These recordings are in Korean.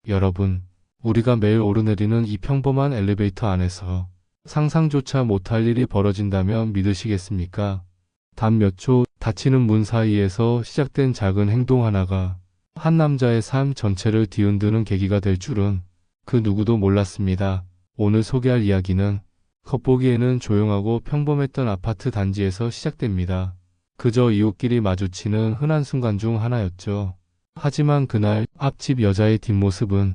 여러분, 우리가 매일 오르내리는 이 평범한 엘리베이터 안에서 상상조차 못할 일이 벌어진다면 믿으시겠습니까? 단 몇 초 닫히는 문 사이에서 시작된 작은 행동 하나가 한 남자의 삶 전체를 뒤흔드는 계기가 될 줄은 그 누구도 몰랐습니다. 오늘 소개할 이야기는 겉보기에는 조용하고 평범했던 아파트 단지에서 시작됩니다. 그저 이웃끼리 마주치는 흔한 순간 중 하나였죠. 하지만 그날 앞집 여자의 뒷모습은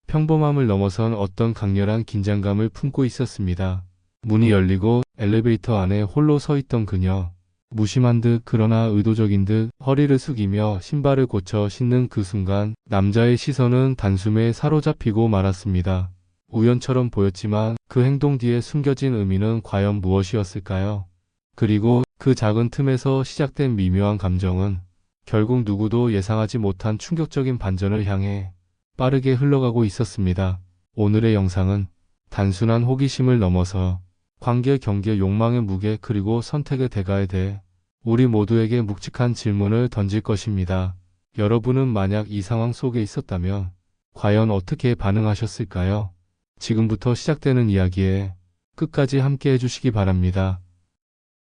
평범함을 넘어선 어떤 강렬한 긴장감을 품고 있었습니다. 문이 열리고 엘리베이터 안에 홀로 서 있던 그녀. 무심한 듯 그러나 의도적인 듯 허리를 숙이며 신발을 고쳐 신는 그 순간 남자의 시선은 단숨에 사로잡히고 말았습니다. 우연처럼 보였지만 그 행동 뒤에 숨겨진 의미는 과연 무엇이었을까요? 그리고 그 작은 틈에서 시작된 미묘한 감정은 결국 누구도 예상하지 못한 충격적인 반전을 향해 빠르게 흘러가고 있었습니다. 오늘의 영상은 단순한 호기심을 넘어서 관계, 경계, 욕망의 무게 그리고 선택의 대가에 대해 우리 모두에게 묵직한 질문을 던질 것입니다. 여러분은 만약 이 상황 속에 있었다면 과연 어떻게 반응하셨을까요? 지금부터 시작되는 이야기에 끝까지 함께 해주시기 바랍니다.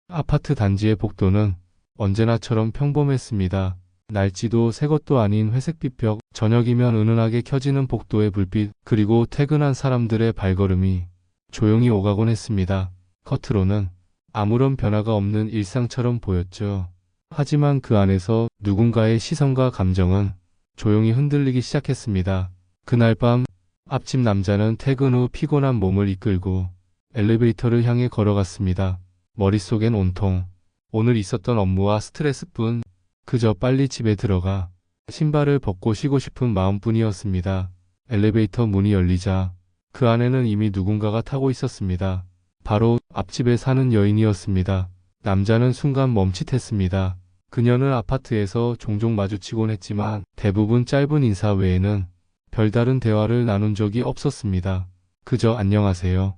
아파트 단지의 복도는 언제나처럼 평범했습니다. 날씨도 새 것도 아닌 회색빛 벽, 저녁이면 은은하게 켜지는 복도의 불빛, 그리고 퇴근한 사람들의 발걸음이 조용히 오가곤 했습니다. 겉으로는 아무런 변화가 없는 일상처럼 보였죠. 하지만 그 안에서 누군가의 시선과 감정은 조용히 흔들리기 시작했습니다. 그날 밤 앞집 남자는 퇴근 후 피곤한 몸을 이끌고 엘리베이터를 향해 걸어갔습니다. 머릿속엔 온통 오늘 있었던 업무와 스트레스뿐, 그저 빨리 집에 들어가 신발을 벗고 쉬고 싶은 마음뿐이었습니다. 엘리베이터 문이 열리자 그 안에는 이미 누군가가 타고 있었습니다. 바로 앞집에 사는 여인이었습니다. 남자는 순간 멈칫했습니다. 그녀는 아파트에서 종종 마주치곤 했지만 대부분 짧은 인사 외에는 별다른 대화를 나눈 적이 없었습니다. 그저 안녕하세요.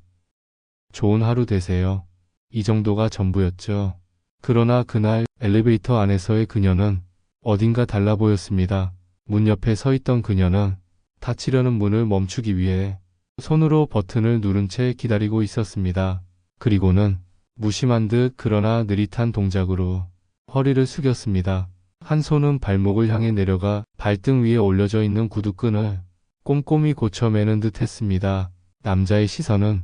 좋은 하루 되세요. 이 정도가 전부였죠. 그러나 그날 엘리베이터 안에서의 그녀는 어딘가 달라 보였습니다. 문 옆에 서 있던 그녀는 닫히려는 문을 멈추기 위해 손으로 버튼을 누른 채 기다리고 있었습니다. 그리고는 무심한 듯 그러나 느릿한 동작으로 허리를 숙였습니다. 한 손은 발목을 향해 내려가 발등 위에 올려져 있는 구두끈을 꼼꼼히 고쳐매는 듯 했습니다. 남자의 시선은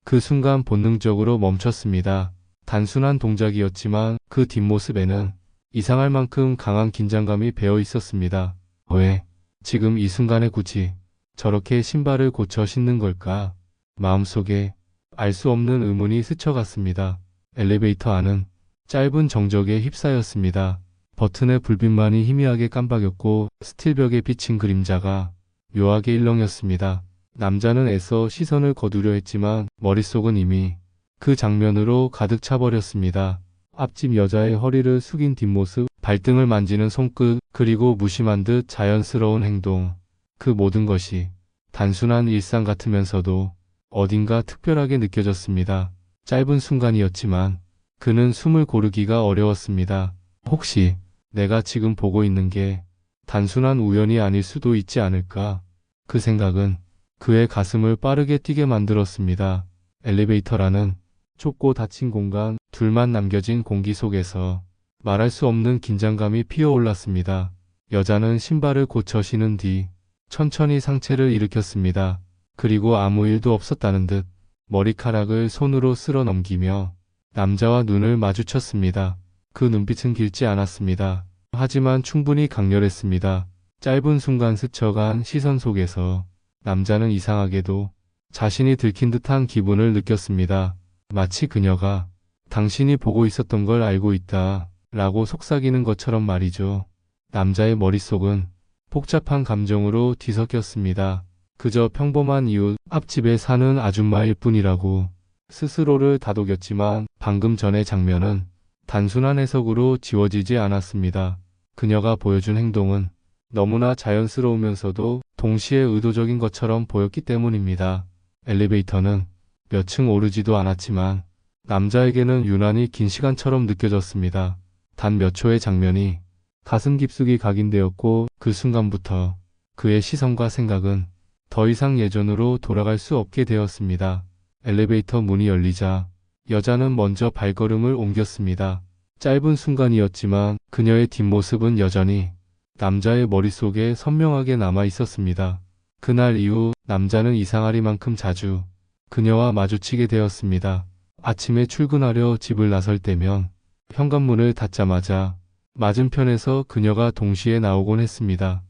그 순간 본능적으로 멈췄습니다. 단순한 동작이었지만 그 뒷모습에는 이상할 만큼 강한 긴장감이 배어 있었습니다. 왜 지금 이 순간에 굳이 저렇게 신발을 고쳐 신는 걸까? 마음속에 알 수 없는 의문이 스쳐갔습니다. 엘리베이터 안은 짧은 정적에 휩싸였습니다. 버튼의 불빛만이 희미하게 깜박였고 스틸벽에 비친 그림자가 묘하게 일렁였습니다. 남자는 애써 시선을 거두려 했지만 머릿속은 이미 그 장면으로 가득 차버렸습니다. 앞집 여자의 허리를 숙인 뒷모습, 발등을 만지는 손끝, 그리고 무심한 듯 자연스러운 행동. 그 모든 것이 단순한 일상 같으면서도 어딘가 특별하게 느껴졌습니다. 짧은 순간이었지만 그는 숨을 고르기가 어려웠습니다. 혹시 내가 지금 보고 있는 게 단순한 우연이 아닐 수도 있지 않을까? 그 생각은 그의 가슴을 빠르게 뛰게 만들었습니다. 엘리베이터라는 좁고 닫힌 공간, 둘만 남겨진 공기 속에서 말할 수 없는 긴장감이 피어올랐습니다. 여자는 신발을 고쳐 신은 뒤 천천히 상체를 일으켰습니다. 그리고 아무 일도 없었다는 듯 머리카락을 손으로 쓸어 넘기며 남자와 눈을 마주쳤습니다. 그 눈빛은 길지 않았습니다. 하지만 충분히 강렬했습니다. 짧은 순간 스쳐간 시선 속에서 남자는 이상하게도 자신이 들킨 듯한 기분을 느꼈습니다. 마치 그녀가 당신이 보고 있었던 걸 알고 있다 라고 속삭이는 것처럼 말이죠. 남자의 머릿속은 복잡한 감정으로 뒤섞였습니다. 그저 평범한 이웃, 앞집에 사는 아줌마일 뿐이라고 스스로를 다독였지만 방금 전의 장면은 단순한 해석으로 지워지지 않았습니다. 그녀가 보여준 행동은 너무나 자연스러우면서도 동시에 의도적인 것처럼 보였기 때문입니다. 엘리베이터는 몇 층 오르지도 않았지만 남자에게는 유난히 긴 시간처럼 느껴졌습니다. 단 몇 초의 장면이 가슴 깊숙이 각인되었고 그 순간부터 그의 시선과 생각은 더 이상 예전으로 돌아갈 수 없게 되었습니다. 엘리베이터 문이 열리자 여자는 먼저 발걸음을 옮겼습니다. 짧은 순간이었지만 그녀의 뒷모습은 여전히 남자의 머릿속에 선명하게 남아 있었습니다. 그날 이후 남자는 이상하리만큼 자주 그녀와 마주치게 되었습니다. 아침에 출근하려 집을 나설 때면 현관문을 닫자마자 맞은편에서 그녀가 동시에 나오곤 했습니다.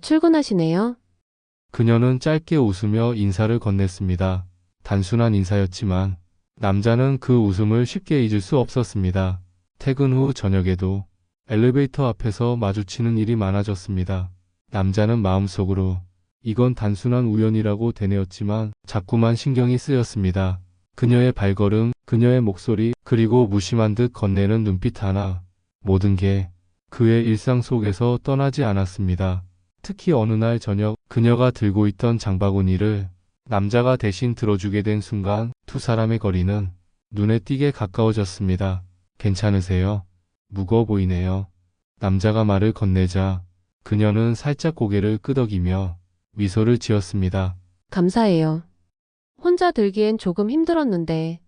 출근하시네요. 그녀는 짧게 웃으며 인사를 건넸습니다. 단순한 인사였지만 남자는 그 웃음을 쉽게 잊을 수 없었습니다. 퇴근 후 저녁에도 엘리베이터 앞에서 마주치는 일이 많아졌습니다. 남자는 마음속으로 이건 단순한 우연이라고 되뇌었지만 자꾸만 신경이 쓰였습니다. 그녀의 발걸음, 그녀의 목소리, 그리고 무심한 듯 건네는 눈빛 하나, 모든 게 그의 일상 속에서 떠나지 않았습니다. 특히 어느 날 저녁 그녀가 들고 있던 장바구니를 남자가 대신 들어주게 된 순간 두 사람의 거리는 눈에 띄게 가까워졌습니다. 괜찮으세요? 무거워 보이네요. 남자가 말을 건네자 그녀는 살짝 고개를 끄덕이며 미소를 지었습니다. 감사해요. 혼자 들기엔 조금 힘들었는데.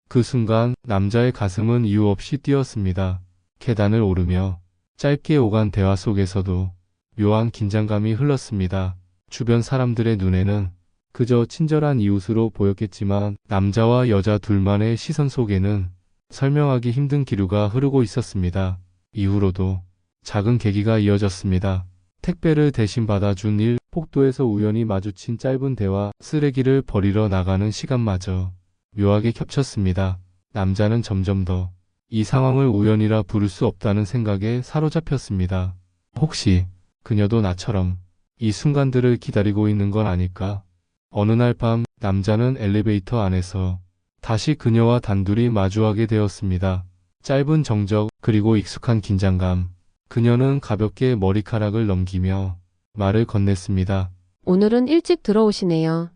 그 순간 남자의 가슴은 이유 없이 뛰었습니다. 계단을 오르며 짧게 오간 대화 속에서도 묘한 긴장감이 흘렀습니다. 주변 사람들의 눈에는 그저 친절한 이웃으로 보였겠지만 남자와 여자 둘만의 시선 속에는 설명하기 힘든 기류가 흐르고 있었습니다. 이후로도 작은 계기가 이어졌습니다. 택배를 대신 받아준 일, 복도에서 우연히 마주친 짧은 대화, 쓰레기를 버리러 나가는 시간마저 묘하게 겹쳤습니다. 남자는 점점 더 이 상황을 우연이라 부를 수 없다는 생각에 사로잡혔습니다. 혹시 그녀도 나처럼 이 순간들을 기다리고 있는 건 아닐까? 어느 날 밤 남자는 엘리베이터 안에서 다시 그녀와 단둘이 마주하게 되었습니다. 짧은 정적 그리고 익숙한 긴장감. 그녀는 가볍게 머리카락을 넘기며 말을 건넸습니다. 오늘은 일찍 들어오시네요.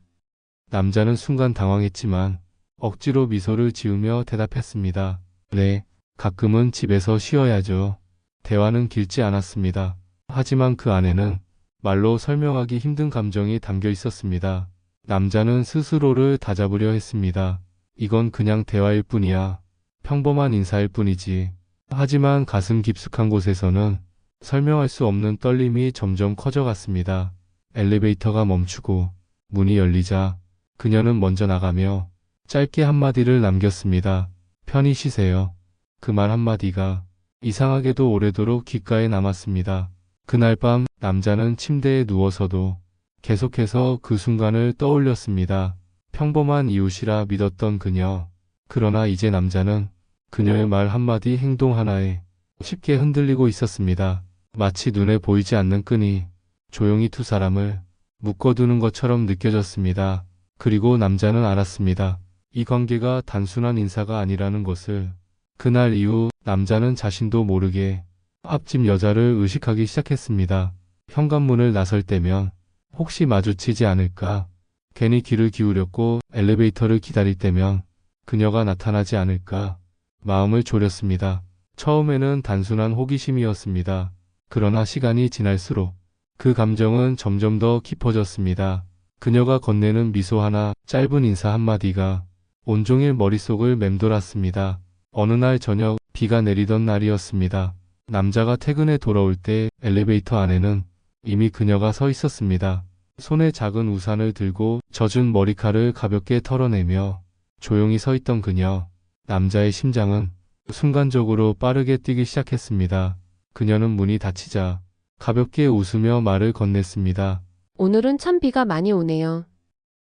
남자는 순간 당황했지만 억지로 미소를 지으며 대답했습니다. 네, 가끔은 집에서 쉬어야죠. 대화는 길지 않았습니다. 하지만 그 안에는 말로 설명하기 힘든 감정이 담겨 있었습니다. 남자는 스스로를 다잡으려 했습니다. 이건 그냥 대화일 뿐이야. 평범한 인사일 뿐이지. 하지만 가슴 깊숙한 곳에서는 설명할 수 없는 떨림이 점점 커져갔습니다. 엘리베이터가 멈추고 문이 열리자 그녀는 먼저 나가며 짧게 한마디를 남겼습니다. 편히 쉬세요. 그 말 한마디가 이상하게도 오래도록 귓가에 남았습니다. 그날 밤 남자는 침대에 누워서도 계속해서 그 순간을 떠올렸습니다. 평범한 이웃이라 믿었던 그녀. 그러나 이제 남자는 그녀의 말 한마디 행동 하나에 쉽게 흔들리고 있었습니다. 마치 눈에 보이지 않는 끈이 조용히 두 사람을 묶어두는 것처럼 느껴졌습니다. 그리고 남자는 알았습니다. 이 관계가 단순한 인사가 아니라는 것을. 그날 이후 남자는 자신도 모르게 앞집 여자를 의식하기 시작했습니다. 현관문을 나설 때면 혹시 마주치지 않을까? 괜히 귀를 기울였고 엘리베이터를 기다릴 때면 그녀가 나타나지 않을까? 마음을 졸였습니다. 처음에는 단순한 호기심이었습니다. 그러나 시간이 지날수록 그 감정은 점점 더 깊어졌습니다. 그녀가 건네는 미소 하나, 짧은 인사 한마디가 온종일 머릿속을 맴돌았습니다. 어느 날 저녁 비가 내리던 날이었습니다. 남자가 퇴근해 돌아올 때 엘리베이터 안에는 이미 그녀가 서 있었습니다. 손에 작은 우산을 들고 젖은 머리칼을 가볍게 털어내며 조용히 서 있던 그녀. 남자의 심장은 순간적으로 빠르게 뛰기 시작했습니다. 그녀는 문이 닫히자 가볍게 웃으며 말을 건넸습니다. 오늘은 참 비가 많이 오네요.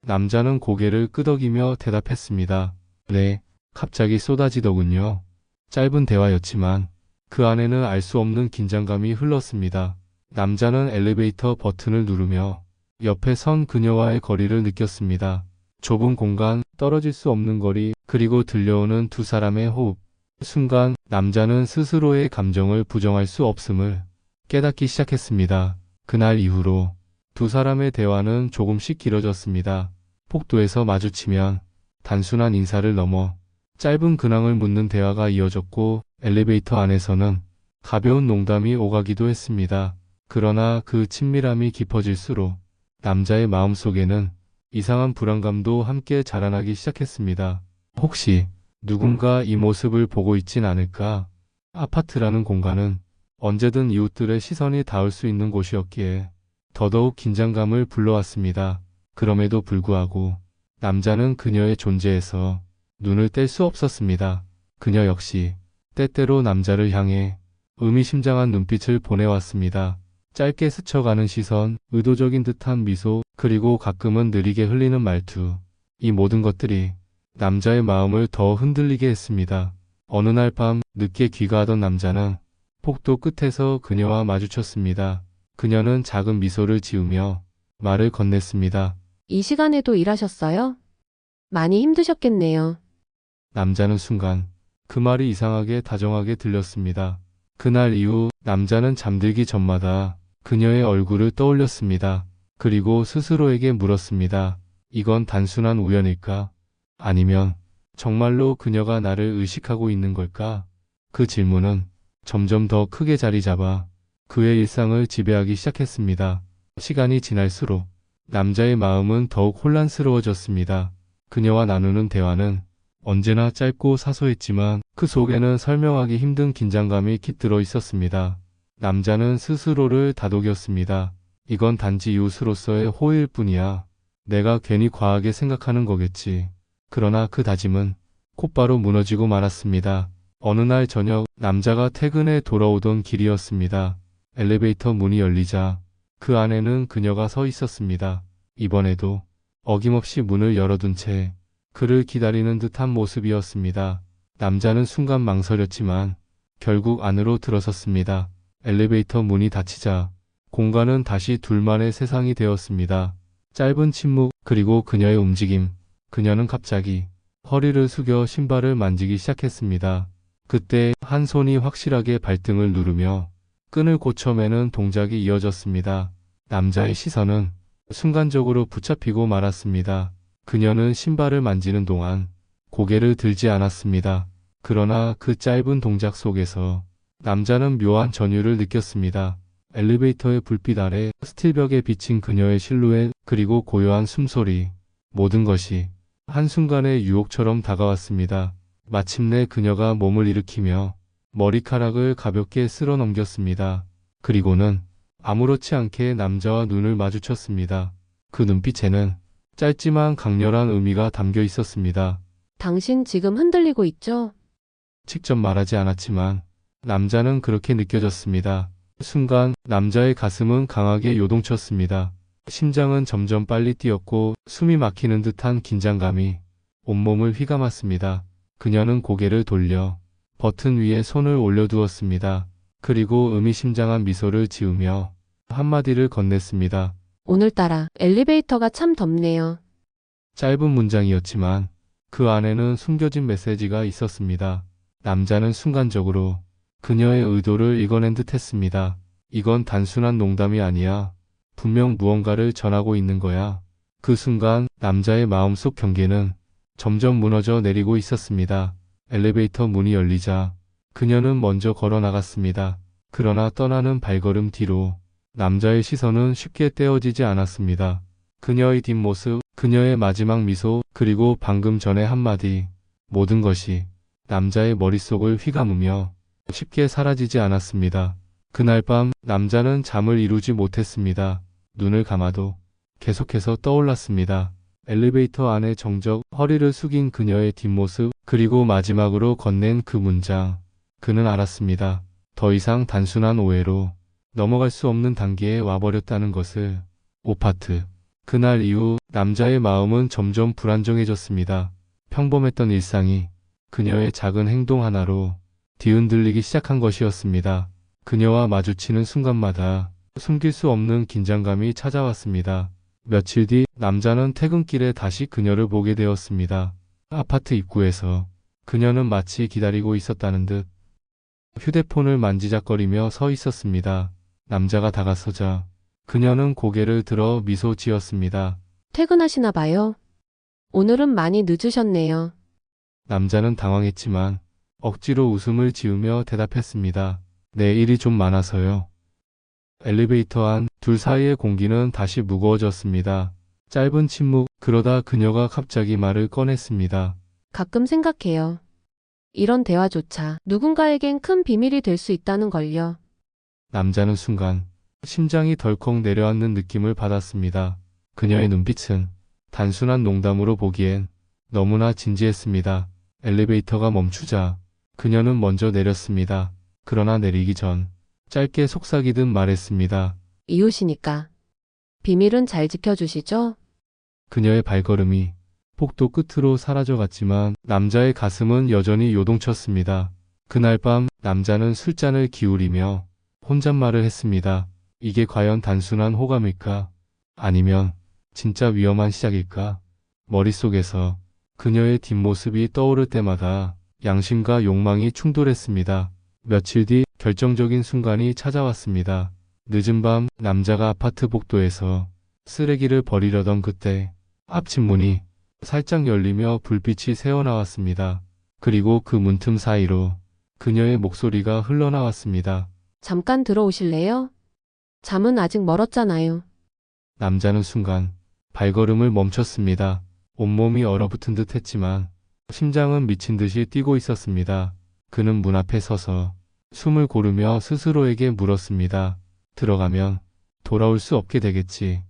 남자는 고개를 끄덕이며 대답했습니다. 네, 갑자기 쏟아지더군요. 짧은 대화였지만 그 안에는 알 수 없는 긴장감이 흘렀습니다. 남자는 엘리베이터 버튼을 누르며 옆에 선 그녀와의 거리를 느꼈습니다. 좁은 공간, 떨어질 수 없는 거리, 그리고 들려오는 두 사람의 호흡. 순간 남자는 스스로의 감정을 부정할 수 없음을 깨닫기 시작했습니다. 그날 이후로 두 사람의 대화는 조금씩 길어졌습니다. 복도에서 마주치면 단순한 인사를 넘어 짧은 근황을 묻는 대화가 이어졌고 엘리베이터 안에서는 가벼운 농담이 오가기도 했습니다. 그러나 그 친밀함이 깊어질수록 남자의 마음속에는 이상한 불안감도 함께 자라나기 시작했습니다. 혹시 누군가 이 모습을 보고 있진 않을까? 아파트라는 공간은 언제든 이웃들의 시선이 닿을 수 있는 곳이었기에 더더욱 긴장감을 불러왔습니다. 그럼에도 불구하고 남자는 그녀의 존재에서 눈을 뗄 수 없었습니다. 그녀 역시 때때로 남자를 향해 의미심장한 눈빛을 보내왔습니다. 짧게 스쳐가는 시선, 의도적인 듯한 미소, 그리고 가끔은 느리게 흘리는 말투. 이 모든 것들이 남자의 마음을 더 흔들리게 했습니다. 어느 날 밤 늦게 귀가하던 남자는 폭도 끝에서 그녀와 마주쳤습니다. 그녀는 작은 미소를 지으며 말을 건넸습니다. 이 시간에도 일하셨어요? 많이 힘드셨겠네요. 남자는 순간 그 말이 이상하게 다정하게 들렸습니다. 그날 이후 남자는 잠들기 전마다 그녀의 얼굴을 떠올렸습니다. 그리고 스스로에게 물었습니다. 이건 단순한 우연일까? 아니면 정말로 그녀가 나를 의식하고 있는 걸까? 그 질문은 점점 더 크게 자리 잡아 그의 일상을 지배하기 시작했습니다. 시간이 지날수록 남자의 마음은 더욱 혼란스러워졌습니다. 그녀와 나누는 대화는 언제나 짧고 사소했지만 그 속에는 설명하기 힘든 긴장감이 깃들어 있었습니다. 남자는 스스로를 다독였습니다. 이건 단지 이웃으로서의 호의일 뿐이야. 내가 괜히 과하게 생각하는 거겠지. 그러나 그 다짐은 곧바로 무너지고 말았습니다. 어느 날 저녁 남자가 퇴근해 돌아오던 길이었습니다. 엘리베이터 문이 열리자 그 안에는 그녀가 서 있었습니다. 이번에도 어김없이 문을 열어둔 채 그를 기다리는 듯한 모습이었습니다. 남자는 순간 망설였지만 결국 안으로 들어섰습니다. 엘리베이터 문이 닫히자 공간은 다시 둘만의 세상이 되었습니다. 짧은 침묵, 그리고 그녀의 움직임. 그녀는 갑자기 허리를 숙여 신발을 만지기 시작했습니다. 그때 한 손이 확실하게 발등을 누르며 끈을 고쳐매는 동작이 이어졌습니다. 남자의 시선은 순간적으로 붙잡히고 말았습니다. 그녀는 신발을 만지는 동안 고개를 들지 않았습니다. 그러나 그 짧은 동작 속에서 남자는 묘한 전율을 느꼈습니다. 엘리베이터의 불빛 아래 스틸벽에 비친 그녀의 실루엣, 그리고 고요한 숨소리. 모든 것이 한순간에 유혹처럼 다가왔습니다. 마침내 그녀가 몸을 일으키며 머리카락을 가볍게 쓸어 넘겼습니다. 그리고는 아무렇지 않게 남자와 눈을 마주쳤습니다. 그 눈빛에는 짧지만 강렬한 의미가 담겨 있었습니다. 당신 지금 흔들리고 있죠? 직접 말하지 않았지만 남자는 그렇게 느껴졌습니다. 순간 남자의 가슴은 강하게 요동쳤습니다. 심장은 점점 빨리 뛰었고 숨이 막히는 듯한 긴장감이 온몸을 휘감았습니다. 그녀는 고개를 돌려 버튼 위에 손을 올려두었습니다. 그리고 의미심장한 미소를 지으며 한마디를 건넸습니다. 오늘따라 엘리베이터가 참 덥네요. 짧은 문장이었지만 그 안에는 숨겨진 메시지가 있었습니다. 남자는 순간적으로 그녀의 의도를 읽어낸 듯 했습니다. 이건 단순한 농담이 아니야. 분명 무언가를 전하고 있는 거야. 그 순간 남자의 마음속 경계는 점점 무너져 내리고 있었습니다. 엘리베이터 문이 열리자 그녀는 먼저 걸어 나갔습니다. 그러나 떠나는 발걸음 뒤로 남자의 시선은 쉽게 떼어지지 않았습니다. 그녀의 뒷모습, 그녀의 마지막 미소, 그리고 방금 전의 한마디. 모든 것이 남자의 머릿속을 휘감으며 쉽게 사라지지 않았습니다. 그날 밤 남자는 잠을 이루지 못했습니다. 눈을 감아도 계속해서 떠올랐습니다. 엘리베이터 안의 정적, 허리를 숙인 그녀의 뒷모습, 그리고 마지막으로 건넨 그 문장. 그는 알았습니다. 더 이상 단순한 오해로 넘어갈 수 없는 단계에 와버렸다는 것을. 오파트. 그날 이후 남자의 마음은 점점 불안정해졌습니다. 평범했던 일상이 그녀의 작은 행동 하나로 뒤흔들리기 시작한 것이었습니다. 그녀와 마주치는 순간마다 숨길 수 없는 긴장감이 찾아왔습니다. 며칠 뒤 남자는 퇴근길에 다시 그녀를 보게 되었습니다. 아파트 입구에서 그녀는 마치 기다리고 있었다는 듯 휴대폰을 만지작거리며 서 있었습니다. 남자가 다가서자 그녀는 고개를 들어 미소 지었습니다. 퇴근하시나 봐요. 오늘은 많이 늦으셨네요. 남자는 당황했지만 억지로 웃음을 지으며 대답했습니다. 내 일이 좀 많아서요. 엘리베이터 안 둘 사이의 공기는 다시 무거워졌습니다. 짧은 침묵, 그러다 그녀가 갑자기 말을 꺼냈습니다. 가끔 생각해요. 이런 대화조차 누군가에겐 큰 비밀이 될 수 있다는 걸요. 남자는 순간 심장이 덜컥 내려앉는 느낌을 받았습니다. 그녀의 눈빛은 단순한 농담으로 보기엔 너무나 진지했습니다. 엘리베이터가 멈추자 그녀는 먼저 내렸습니다. 그러나 내리기 전 짧게 속삭이듯 말했습니다. 이웃이니까. 비밀은 잘 지켜주시죠? 그녀의 발걸음이 폭도 끝으로 사라져갔지만 남자의 가슴은 여전히 요동쳤습니다. 그날 밤 남자는 술잔을 기울이며 혼잣말을 했습니다. 이게 과연 단순한 호감일까? 아니면 진짜 위험한 시작일까? 머릿속에서 그녀의 뒷모습이 떠오를 때마다 양심과 욕망이 충돌했습니다. 며칠 뒤 결정적인 순간이 찾아왔습니다. 늦은 밤 남자가 아파트 복도에서 쓰레기를 버리려던 그때 앞집 문이 살짝 열리며 불빛이 새어나왔습니다. 그리고 그 문틈 사이로 그녀의 목소리가 흘러나왔습니다. 잠깐 들어오실래요? 잠은 아직 멀었잖아요. 남자는 순간 발걸음을 멈췄습니다. 온몸이 얼어붙은 듯 했지만 심장은 미친 듯이 뛰고 있었습니다. 그는 문 앞에 서서 숨을 고르며 스스로에게 물었습니다. 들어가면 돌아올 수 없게 되겠지.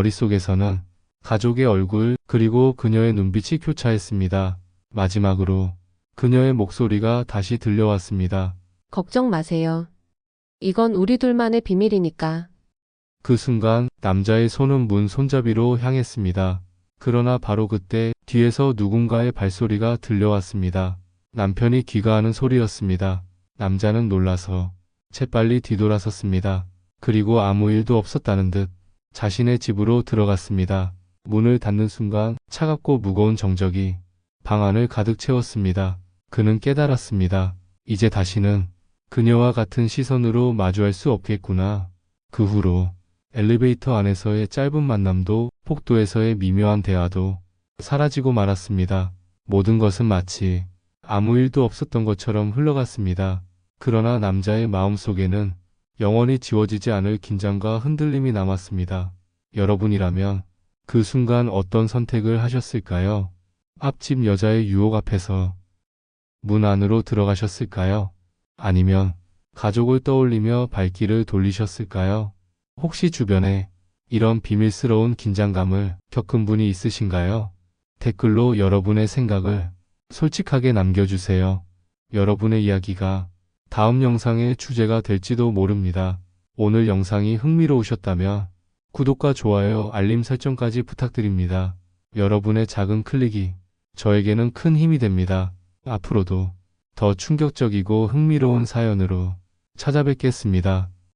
머릿속에서는 가족의 얼굴 그리고 그녀의 눈빛이 교차했습니다. 마지막으로 그녀의 목소리가 다시 들려왔습니다. 걱정 마세요. 이건 우리 둘만의 비밀이니까. 그 순간 남자의 손은 문 손잡이로 향했습니다. 그러나 바로 그때 뒤에서 누군가의 발소리가 들려왔습니다. 남편이 귀가하는 소리였습니다. 남자는 놀라서 재빨리 뒤돌아섰습니다. 그리고 아무 일도 없었다는 듯 자신의 집으로 들어갔습니다. 문을 닫는 순간 차갑고 무거운 정적이 방 안을 가득 채웠습니다. 그는 깨달았습니다. 이제 다시는 그녀와 같은 시선으로 마주할 수 없겠구나. 그 후로 엘리베이터 안에서의 짧은 만남도 폭도에서의 미묘한 대화도 사라지고 말았습니다. 모든 것은 마치 아무 일도 없었던 것처럼 흘러갔습니다. 그러나 남자의 마음속에는 영원히 지워지지 않을 긴장과 흔들림이 남았습니다. 여러분이라면 그 순간 어떤 선택을 하셨을까요? 앞집 여자의 유혹 앞에서 문 안으로 들어가셨을까요? 아니면 가족을 떠올리며 발길을 돌리셨을까요? 혹시 주변에 이런 비밀스러운 긴장감을 겪은 분이 있으신가요? 댓글로 여러분의 생각을 솔직하게 남겨주세요. 여러분의 이야기가 다음 영상의 주제가 될지도 모릅니다. 오늘 영상이 흥미로우셨다면 구독과 좋아요, 알림 설정까지 부탁드립니다. 여러분의 작은 클릭이 저에게는 큰 힘이 됩니다. 앞으로도 더 충격적이고 흥미로운 사연으로 찾아뵙겠습니다.